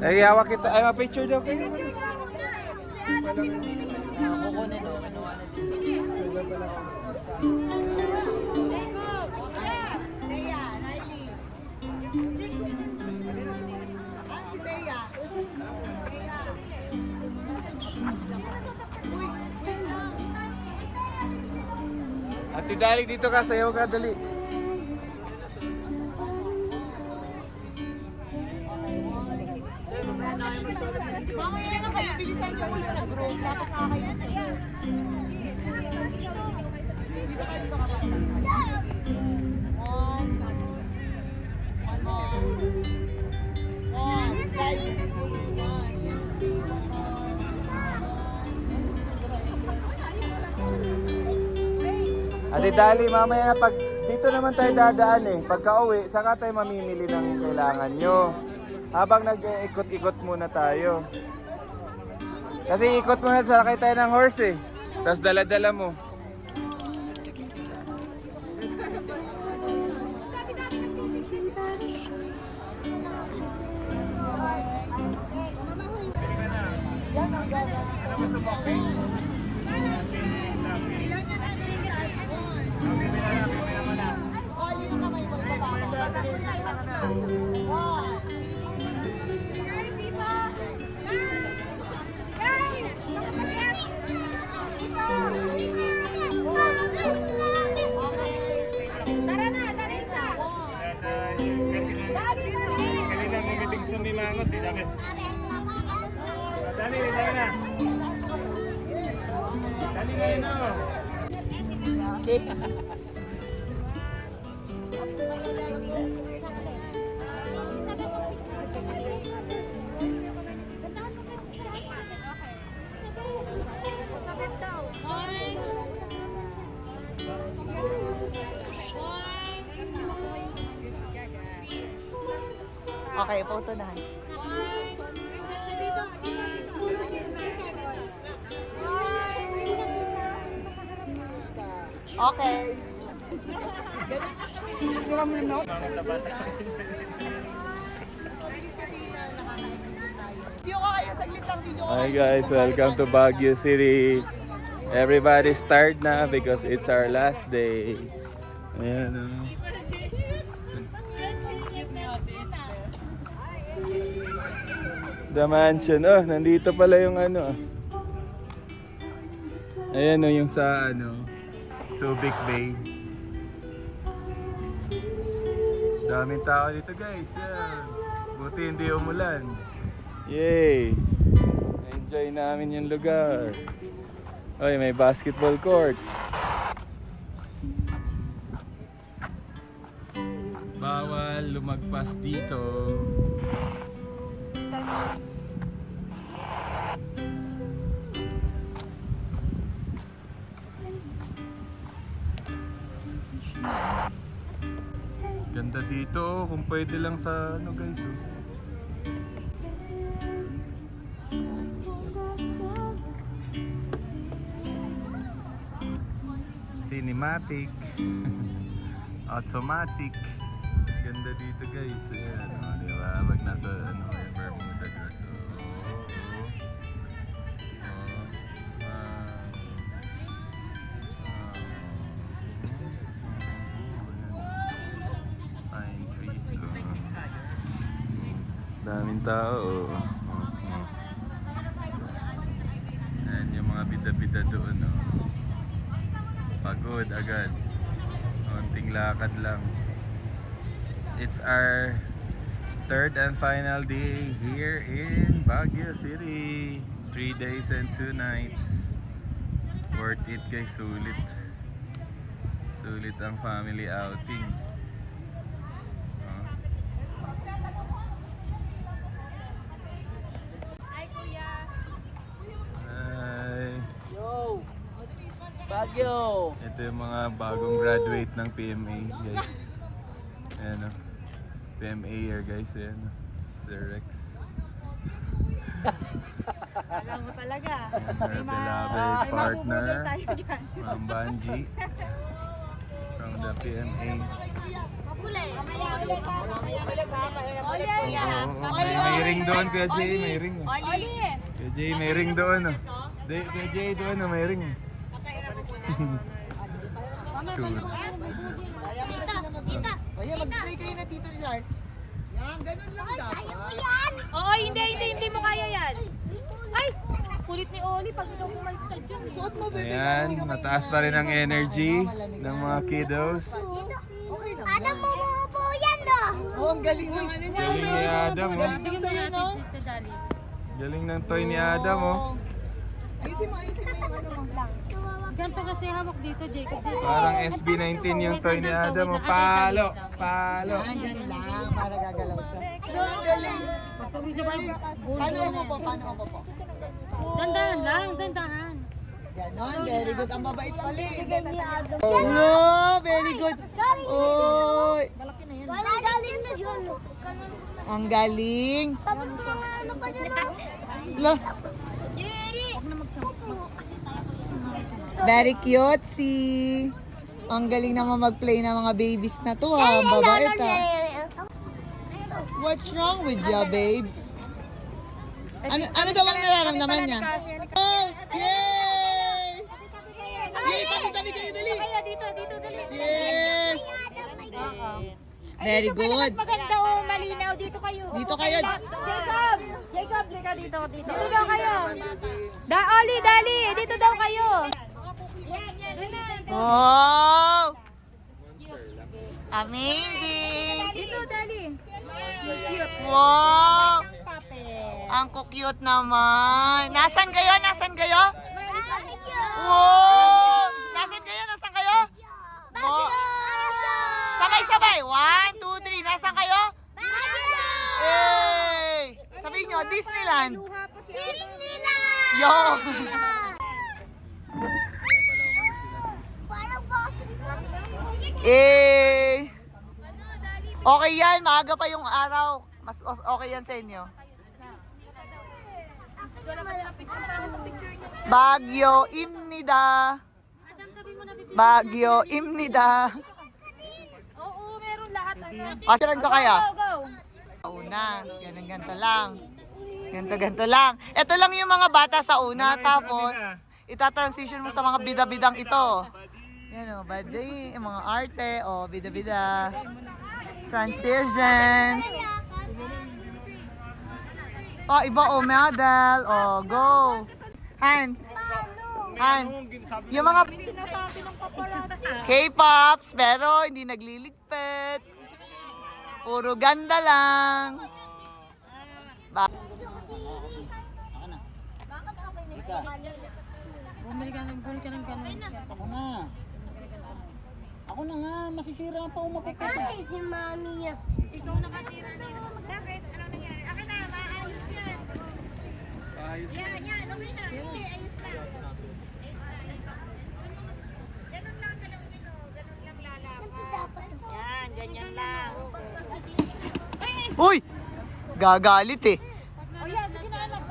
Ay, hawak kita. Ay, ma-picture daw kayo. Picture ka muna. Si Adam, pinag-picture sila. Kukunin o, kinuha na din. Bilis. Ate Dali, dito ka. Sayaw ka, dali. Mamaya na kayo, bilisan niyo muna sa group. Tapos kakayo na siya. Dito kayo, dito ka. Ate Dali, mamaya pag dito naman tayo dadaan eh. Pagka uwi, saka tayo mamimili ng kailangan nyo. Habang nag-ikot-ikot muna tayo. Kasi ikot muna, sakay tayo ng horse eh. Tapos dala-dala mo. Tara na, tara na. Kanina may meeting sa Mimangot, di dami. Dali na. Dali kayo na. Okay, photo na. Okay. Video ka kayo, saglit lang video ko. Hi guys, welcome to Baguio City. Everybody's tired na because it's our last day. Ayan o. The mansion. Oh, nandito pala yung ano. Ayan o, yung sa ano, Subic Bay. Daming tao dito guys. Yan. Buti hindi umulan. Yay! Enjoy namin yung lugar. Oy, may basketball court. Bawal lumagpas dito. Ganda dito, kung pwede lang sa ano guys. Oh. Cinematic. Automatic. Ganda dito guys. Ayan, oh, di ba? Pag nasa ano, Bermuda Grass. Pine trees. Daming tao. Ayan yung mga bida-bida doon. Oh. Pagod agad. Konting lakad lang. It's our third and final day here in Baguio City. 3 days and 2 nights. Worth it guys, sulit. Sulit ang family outing. Hi, kuya. Hi. Yo! Baguio! Ito yung mga bagong graduate ng PMA guys. Ayan o. PMA year guys. Ayan o. Sir Rex. Alam mo talaga. Ayan, her beloved partner. Tayo dyan. Ma'am Banji. from the PMA. Oo, may ring doon, Kuya Jay, may ring. Kuya Jay, may ring doon. Kuya Jay, doon, may ring. Sure. Kaya mag-play kayo na Tito Charles. Yan, ganun lang dapat. Oo, hindi mo kaya yan. Ay, kulit ni Oli pag ikaw kumaligtad dyan. Suot mo, bebe. Ayan, mataas pa rin ang energy ng mga kiddos. Okay lang. Adam mo po yan do. Oh, ang galing naman niya. Galing ni Adam, oh. Galing sa'yo, no? Galing ng toy ni Adam, oh. Ayusin mo yung ano mo. Ganito kasi hawak dito, Jacob. Dito. Parang SB19 yung toy ni Adam, oh. Palo, palo. Yan lang, para gagalaw siya. Pero ang galing. Pag sabay-sabay, Paano ako po? Paano ako po? Dandahan lang, dandahan. Ganon, very good. Ang mabait pala eh. Adam. Oh, very good. Oy, Wala galing na dyan. ang galing. Tapos mga ano pa dyan. Lo, Jerry. very cute si. Ang galing naman mag-play ng mga babies na to ha. Babait ha. What's wrong with ya, babes? Ano daw ang nararamdaman niya? Oh, yay! Yay, tabi-tabi kayo, dali! Dito, dali. Yes! Very good. Maganda o malinaw. Dito kayo. Dito kayo. Jacob, lika dito. Dito daw kayo. Oli, dali, dito daw kayo. Doon na. Wow! Amazing! Dito, dali. Cute. Wow! Ang cute naman. Nasaan kayo? Nasaan kayo? Wow! Nasaan kayo? Nasaan kayo? Oh. Sabay-sabay. 1, 2, 3. Nasaan kayo? Hey! Sabihin nyo, Disneyland. Yo! Eh! Okay yan, maaga pa yung araw. Mas okay yan sa inyo. Wala pa silang picture. Parang itong picture nyo. Baguio, Imnida. Baguio, Imnida. Oo, meron lahat. Pasiran ko kaya. Go, go. Una, ganito lang. Ganito lang. Ito lang yung mga bata sa una, tapos itatransition mo sa mga bida-bidang ito. Yan o, badi, yung mga arte, o bida-bida. Transition. Oh, iba o, medal. O, go. Han. Yung mga K-pops, pero hindi nagliligpit. Puro ganda lang. Bumili ka ng ganun. Ako na nga, masisira pa o mapapit. Ay, si mami yan. Ikaw nakasira na. Bakit? Anong nangyari? Akin na, maayos yan. Yan, okay na. Hindi, ayos na. Ganun lang galawin nyo, ganun lang lalakad. Yan, ganyan lang. Uy! Gagalit eh. O yan, sige na anak.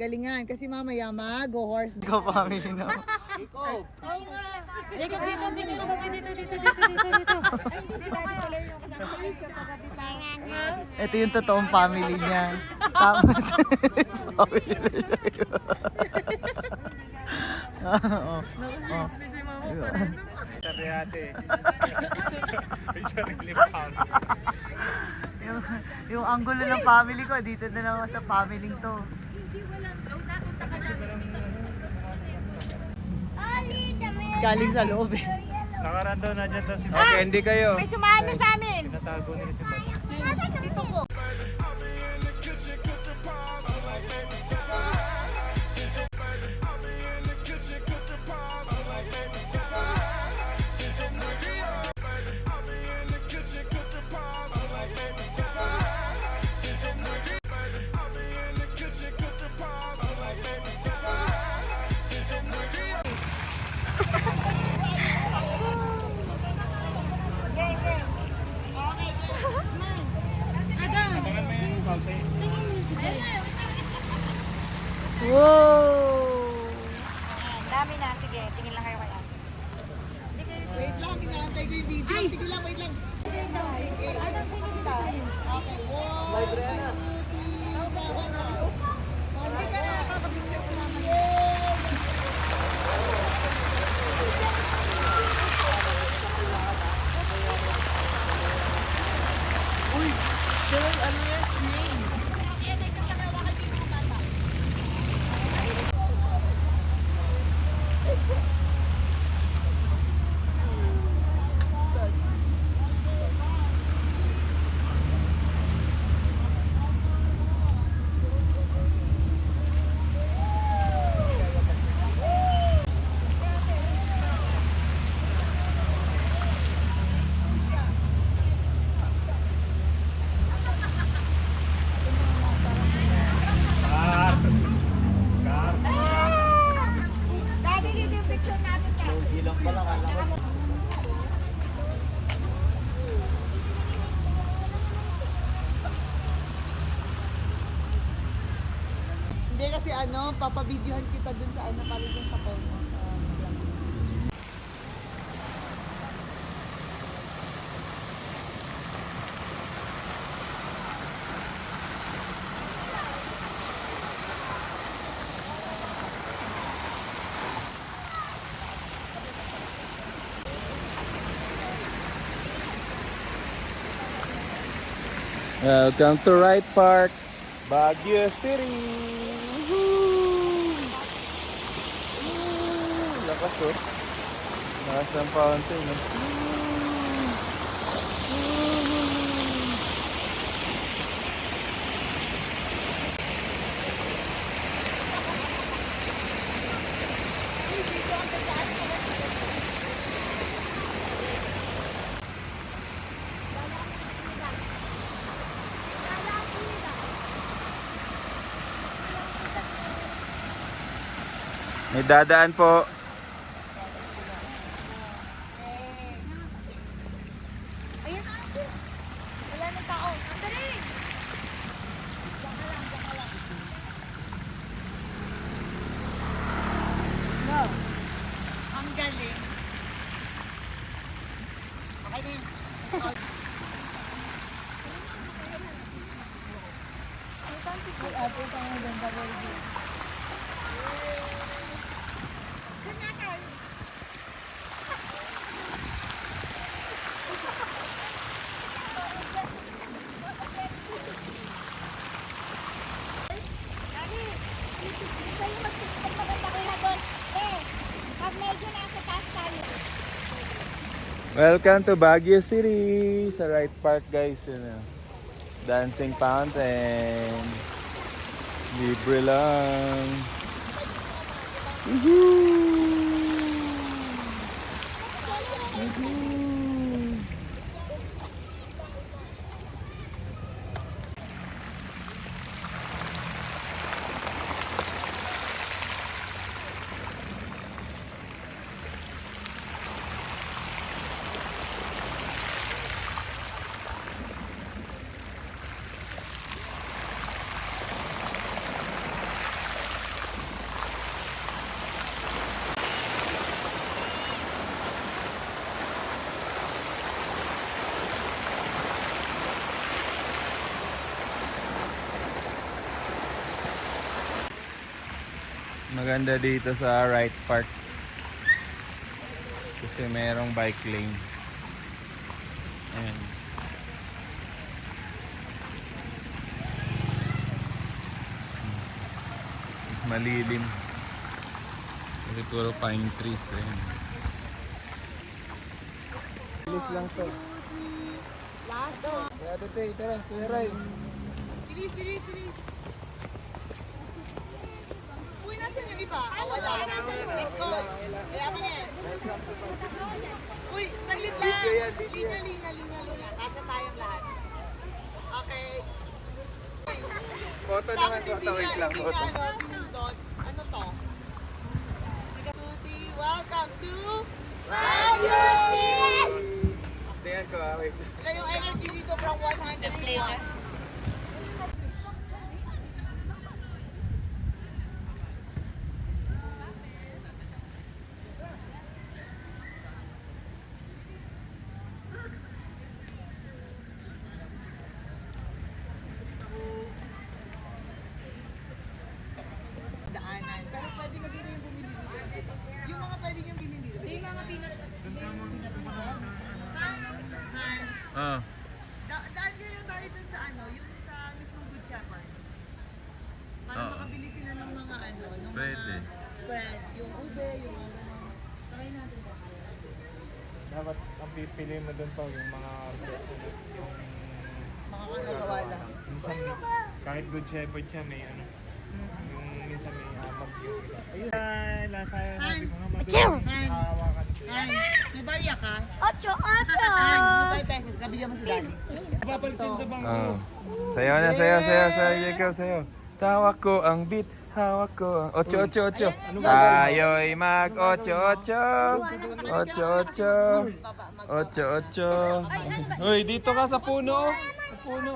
Galingan kasi mamaya mag-horse. Go family no. Jacob, dito, picture mo. Dito. Ito yung totoong family niya. Tapos, family niya. Oh. Yung anggulo ng family ko, dito na lang ako sa family to. Galing sa loob eh. Nakarando na dyan daw si Okay, hindi kayo. May sumama sa amin. Natago nila si Bat. Si Tuko. Sige, tingin lang kayo kay ate. Wait lang, inaantay ko yung video. Sige lang, wait lang. Anong pinita? Okay, one, two, three, one, now. Hindi ka na nakakabigyan ko naman. Daddy, dito yung picture natin. Ilang pala kala ko. Hindi kasi ano, papabidyohan kita dun sa ano, para dun sa phone mo. Welcome to Wright Park, Baguio City. Woohoo! Lakas oh. Lakas ng fountain oh. May dadaan po. Ayun ate. Wala na tao. Ang dali. Ang galing. Okay na yun. Daddy, dito yung mag-tiktok maganda kaya doon. Pag medyo nasa taas tayo. Welcome to Baguio City. Sa Wright Park guys. Yun, oh. Dancing fountain. Libre lang. Woohoo! Maganda dito sa Wright Park kasi merong bike lane. Ayan. Malilim kasi puro pine trees. Ayan. Bilis lang to. Kaya dito, tara, tara. Bilis, bilis, bilis. Uy, nasan yung iba? Wala. Let's go. Kaya ka na yan. Uy, saglit lang. Linya, linya, linya, linya. Kasya tayong lahat. Okay. Photo naman, photo. Wait lang, photo. Ano to? Tuti, welcome to Baguio City! Tingnan ko wait. Ito yung energy dito from 100 to 1. peanut. Oh. Daan kayo tayo dun sa ano, yung sa mismong Good Shepherd. Para Oo. makabili sila ng mga ano, ng Pwede. mga spread, yung ube, yung ano. Try natin ba? Dapat ang pipili mo doon pa yung mga yung Makakagawa lang. minsan kahit good shepherd siya may ano yung minsan may hamag yung iba. Ay, lasa yan sabi ko nga madulong hawakan ko. Ay, may barya ka? 8, 8. Ay, may 5 pesos, kabigyan mo si Daddy. Papalit yun sa bangko. Oh. Sayo na, sayo, Jacob, sayo. Hawak ko ang beat, hawak ko ang 888. Tayo'y mag 88. 88. 88. Uy, dito ka sa puno. Sa puno.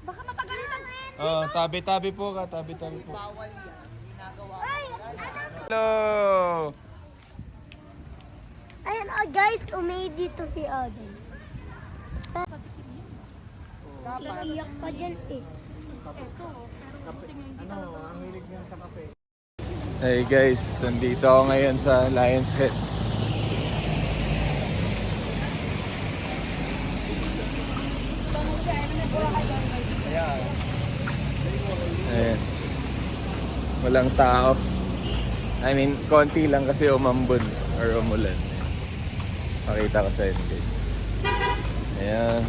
Baka mapagalitan. Oh, tabi-tabi po ka, tabi-tabi po. Bawal yan. Ginagawa. Hello. Ayan, guys, umay dito si Auden. Iiyak pa dyan eh. Ano, ang hilig niya sa kape. Hey guys, nandito ako ngayon sa Lion's Head. Ayan. Walang tao. I mean, konti lang kasi umambon or umulan. Pakita ko sa inyo guys. Ayan.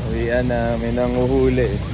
Uwian namin ang uhuli.